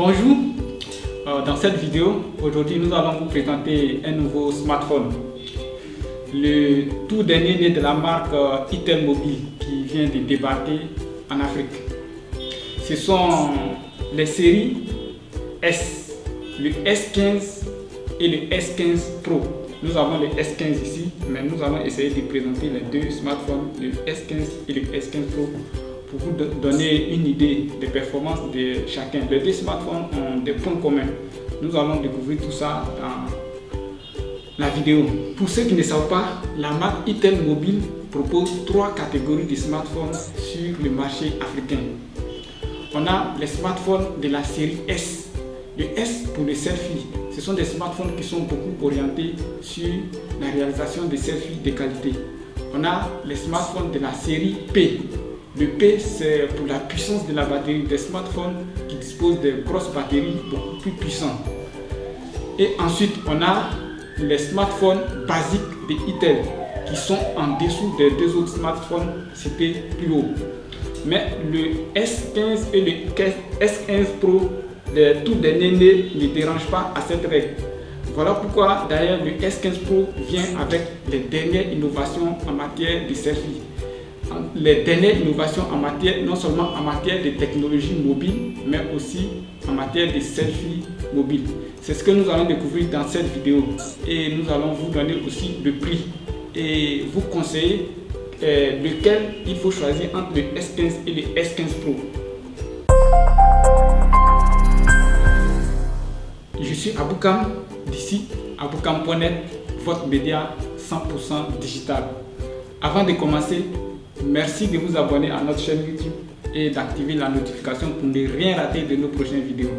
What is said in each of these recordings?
Bonjour, dans cette vidéo, aujourd'hui nous allons vous présenter un nouveau smartphone. Le tout dernier né de la marque Itel Mobile qui vient de débarquer en Afrique. Ce sont les séries S, le S15 et le S15 Pro. Nous avons le S15 ici, mais nous allons essayer de présenter les deux smartphones, le S15 et le S15 Pro, pour vous donner une idée des performances de chacun. Les deux smartphones ont des points communs. Nous allons découvrir tout ça dans la vidéo. Pour ceux qui ne savent pas, la marque Itel Mobile propose 3 catégories de smartphones sur le marché africain. On a les smartphones de la série S. Le S pour le selfie. Ce sont des smartphones qui sont beaucoup orientés sur la réalisation de selfies de qualité. On a les smartphones de la série P. Le P, c'est pour la puissance de la batterie, des smartphones qui disposent de grosses batteries beaucoup plus puissantes. Et ensuite, on a les smartphones basiques de Itel qui sont en dessous des deux autres smartphones cités plus haut. Mais le S15 et le S15 Pro, les tout derniers nés, ne dérangent pas à cette règle. Voilà pourquoi d'ailleurs le S15 Pro vient avec les dernières innovations en matière de selfie. Les dernières innovations en matière, non seulement en matière de technologie mobile, mais aussi en matière de selfie mobile. C'est ce que nous allons découvrir dans cette vidéo. Et nous allons vous donner aussi le prix et vous conseiller lequel il faut choisir entre le S15 et le S15 Pro. Je suis Aboukam, d'ici aboukam.net, votre média 100% digital. Avant de commencer, merci de vous abonner à notre chaîne YouTube et d'activer la notification pour ne rien rater de nos prochaines vidéos.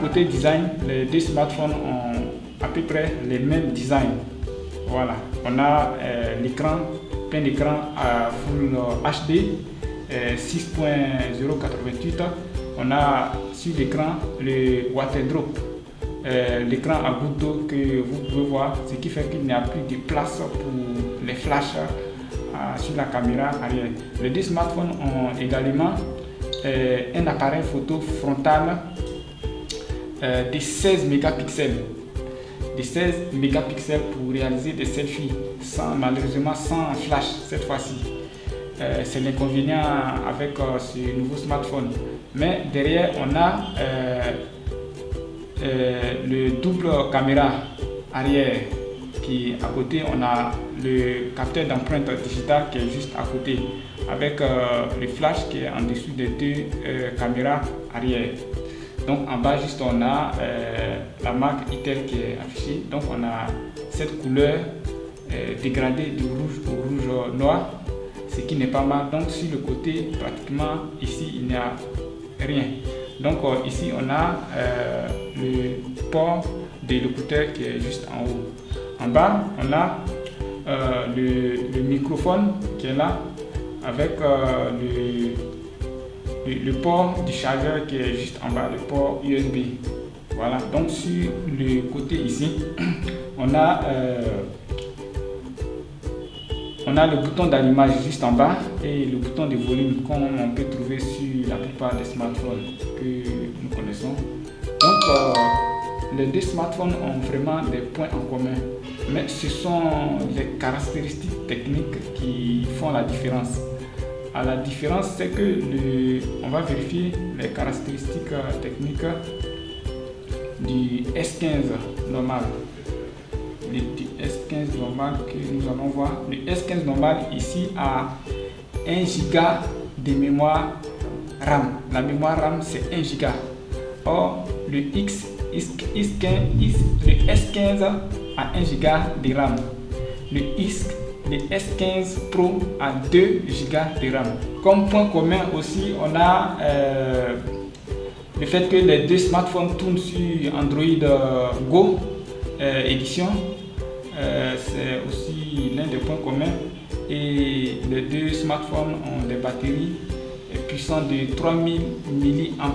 Côté design, les deux smartphones ont à peu près les mêmes designs. Voilà, on a l'écran, plein d'écran à Full HD 6.088. On a sur l'écran le water drop, l'écran à goutte d'eau que vous pouvez voir, ce qui fait qu'il n'y a plus de place pour les flashs sur la caméra arrière. Les deux smartphones ont également un appareil photo frontal de 16 mégapixels. De 16 mégapixels pour réaliser des selfies, malheureusement sans flash cette fois-ci. C'est l'inconvénient avec ce nouveau smartphone. Mais derrière, on a le double caméra arrière qui est à côté. On a le capteur d'empreinte digitale qui est juste à côté avec le flash qui est en dessous des deux caméras arrière. Donc en bas juste on a la marque Itel qui est affichée. Donc on a cette couleur dégradée du rouge au rouge noir, ce qui n'est pas mal. Donc sur le côté pratiquement ici il n'y a rien. Donc ici on a le port de l'écouteur qui est juste en haut. En bas on a le microphone qui est là avec le port du chargeur qui est juste en bas, le port USB. Voilà, donc sur le côté ici on a le bouton d'allumage juste en bas et le bouton de volume comme on peut trouver sur la plupart des smartphones que nous connaissons. Donc les deux smartphones ont vraiment des points en commun, mais ce sont les caractéristiques techniques qui font la différence. La différence, c'est que on va vérifier les caractéristiques techniques du S15 normal. Du S15 normal que nous allons voir. Le S15 normal ici a 1 Go de mémoire RAM. La mémoire RAM c'est 1 Go. Or le S15 a 1 Go de RAM. Le S15 Pro a 2 Go de RAM. Comme point commun aussi, on a le fait que les deux smartphones tournent sur Android Go édition. C'est aussi l'un des points communs. Et les deux smartphones ont des batteries puissantes de 3000 mAh,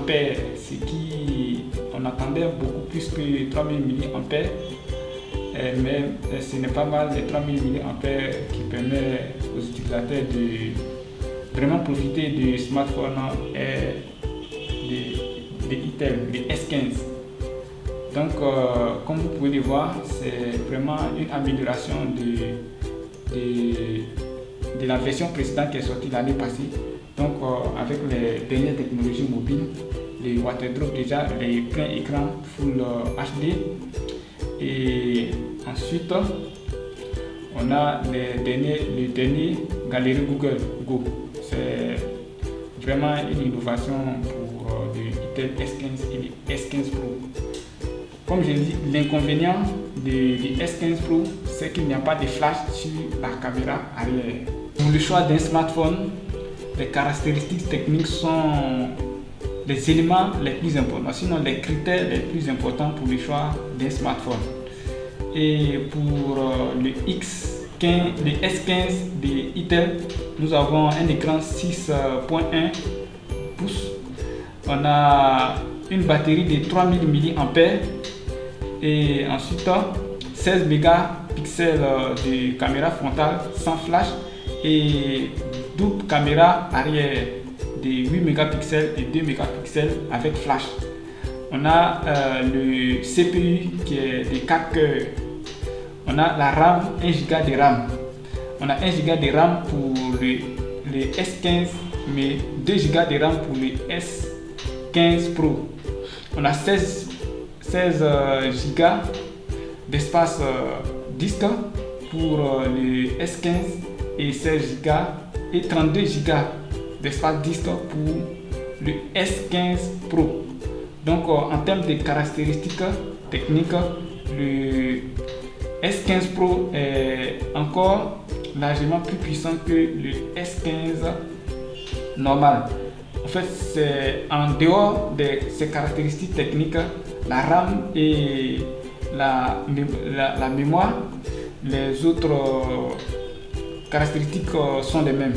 ce qui on attendait beaucoup plus que 3000 mAh. Mais ce n'est pas mal, les 3000 mAh qui permet aux utilisateurs de vraiment profiter du smartphone de Itel, le S15. Donc comme vous pouvez le voir, c'est vraiment une amélioration de la version précédente qui est sortie l'année passée. Donc avec les dernières technologies mobiles, les waterdrop déjà, les pleins écran Full HD. Et ensuite, on a le dernier galerie Google Go. C'est vraiment une innovation pour le Itel S15 et le S15 Pro. Comme je l'ai dit, l'inconvénient du S15 Pro, c'est qu'il n'y a pas de flash sur la caméra arrière. Pour le choix d'un smartphone, les caractéristiques techniques sont les éléments les plus importants, sinon les critères les plus importants pour le choix d'un smartphone. Et pour le S15 de Itel, nous avons un écran 6.1 pouces. On a une batterie de 3000 mAh et ensuite 16 mégapixels de caméra frontale sans flash et double caméra arrière de 8 mégapixels et 2 mégapixels avec flash. On a le CPU qui est de 4 cœurs. On a la RAM, 1 Go de RAM. On a 1 Go de RAM pour le S15, mais 2 Go de RAM pour le S15 Pro. On a 16 Go d'espace disque pour le S15 et 16 Go et 32 Go d'espace disque pour le S15 Pro. Donc en termes de caractéristiques techniques, le S15 Pro est encore largement plus puissant que le S15 normal. En fait, c'est en dehors de ces caractéristiques techniques, la RAM et la mémoire, les autres caractéristiques sont les mêmes,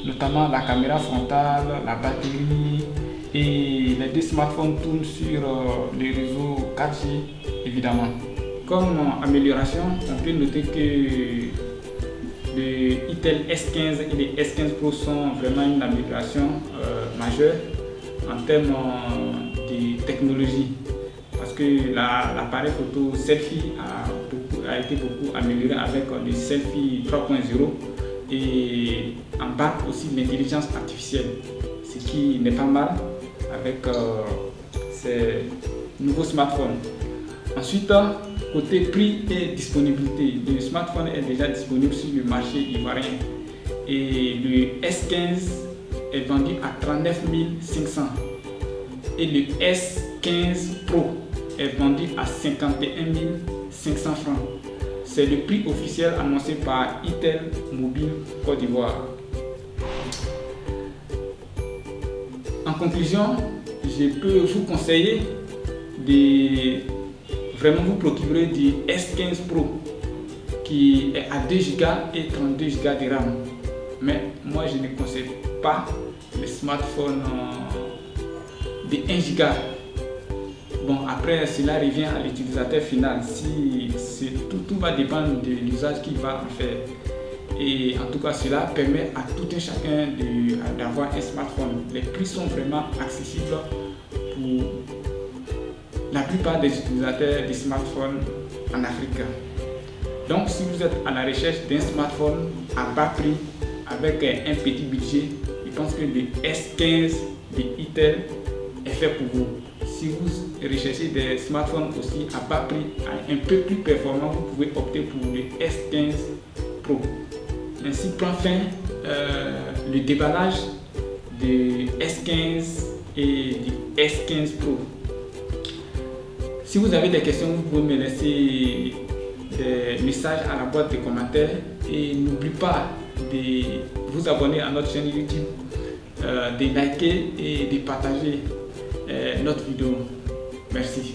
notamment la caméra frontale, la batterie, et les deux smartphones tournent sur les réseaux 4G évidemment. Comme amélioration, on peut noter que le Itel S15 et les S15 Pro sont vraiment une amélioration majeure en termes de technologie, parce que l'appareil photo selfie a été beaucoup amélioré avec le selfie 3.0 et embarque aussi l'intelligence artificielle, ce qui n'est pas mal avec ces nouveaux smartphones. Ensuite, Côté prix et disponibilité, le smartphone est déjà disponible sur le marché ivoirien et le S15 est vendu à 39 500 et le S15 Pro est vendu à 51 500 francs. C'est le prix officiel annoncé par Itel Mobile Côte d'Ivoire. En conclusion, je peux vous conseiller de vraiment vous procurer du S15 Pro qui est à 2 Go et 32 Go de RAM. Mais moi je ne conseille pas les smartphones de 1 Go. Bon, après cela revient à l'utilisateur final. Si tout va dépendre de l'usage qu'il va en faire. Et en tout cas, cela permet à tout un chacun d'avoir un smartphone. Les prix sont vraiment accessibles pour la plupart des utilisateurs de smartphones en Afrique. Donc, si vous êtes à la recherche d'un smartphone à bas prix avec un petit budget, je pense que le S15 de Itel est fait pour vous. Si vous recherchez des smartphones aussi à bas prix, un peu plus performants, vous pouvez opter pour le S15 Pro. Ainsi prend fin le déballage de S15 et du S15 Pro. Si vous avez des questions, vous pouvez me laisser des messages à la boîte de commentaires et n'oubliez pas de vous abonner à notre chaîne YouTube, de liker et de partager notre vidéo. Merci.